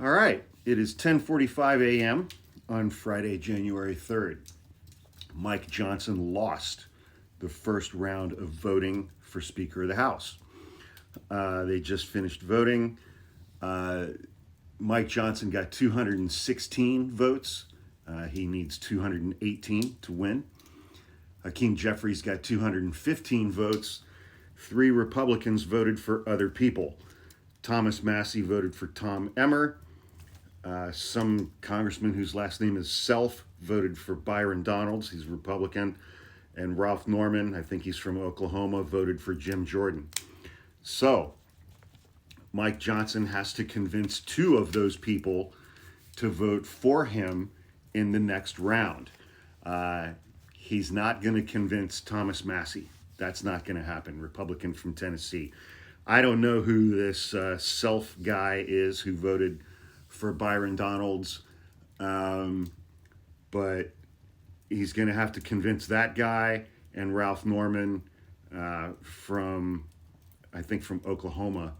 All right, it is 10:45 a.m. on Friday, January 3rd. Mike Johnson lost the first round of voting for Speaker of the House. They just finished voting. Uh, Mike Johnson got 216 votes. He needs 218 to win. Hakeem Jeffries got 215 votes. 3 Republicans voted for other people. Thomas Massie voted for Tom Emmer. Some congressman whose last name is Self voted for Byron Donalds. He's a Republican. And Ralph Norman, I think he's from Oklahoma, voted for Jim Jordan. So Mike Johnson has to convince 2 of those people to vote for him in the next round. He's not going to convince Thomas Massie. That's not going to happen. Republican from Tennessee. I don't know who this Self guy is who voted for Byron Donalds, but he's going to have to convince that guy and Ralph Norman from Oklahoma,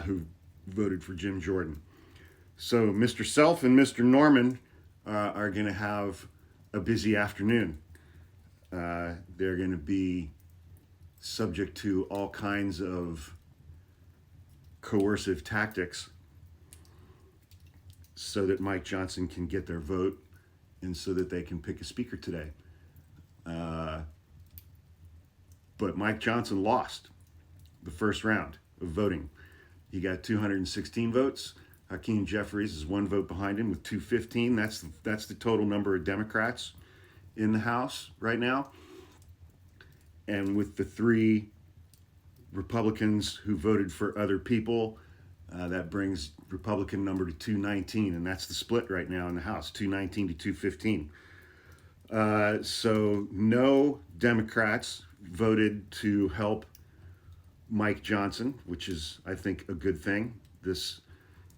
who voted for Jim Jordan. So Mr. Self and Mr. Norman are going to have a busy afternoon. They're going to be subject to all kinds of coercive tactics so that Mike Johnson can get their vote and so that they can pick a speaker today. But Mike Johnson lost the first round of voting. He got 216 votes. Hakeem Jeffries is 1 vote behind him with 215. That's the total number of Democrats in the House right now. And with the 3 Republicans who voted for other people, that brings Republican number to 219, and that's the split right now in the House, 219 to 215. So no Democrats voted to help Mike Johnson, which is, I think, a good thing.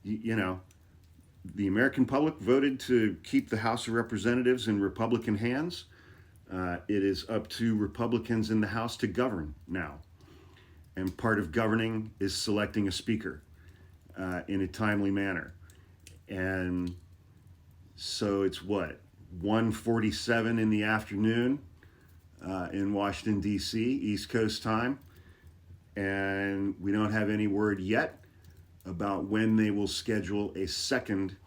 The American public voted to keep the House of Representatives in Republican hands. It is up to Republicans in the House to govern now. And part of governing is selecting a speaker in a timely manner. And so it's 1:47 in the afternoon in Washington, D.C., East Coast time. And we don't have any word yet about when they will schedule a second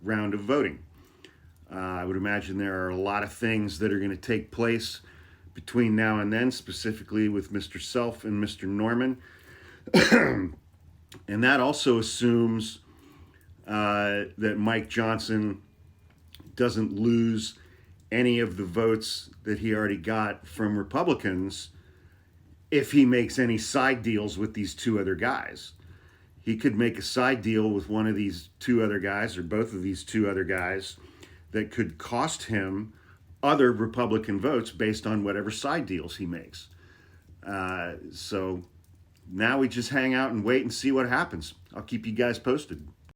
round of voting. I would imagine there are a lot of things that are going to take place between now and then, specifically with Mr. Self and Mr. Norman. And that also assumes that Mike Johnson doesn't lose any of the votes that he already got from Republicans if he makes any side deals with these 2 other guys. He could make a side deal with one of these 2 other guys or both of these 2 other guys that could cost him other Republican votes based on whatever side deals he makes. So now we just hang out and wait and see what happens. I'll keep you guys posted.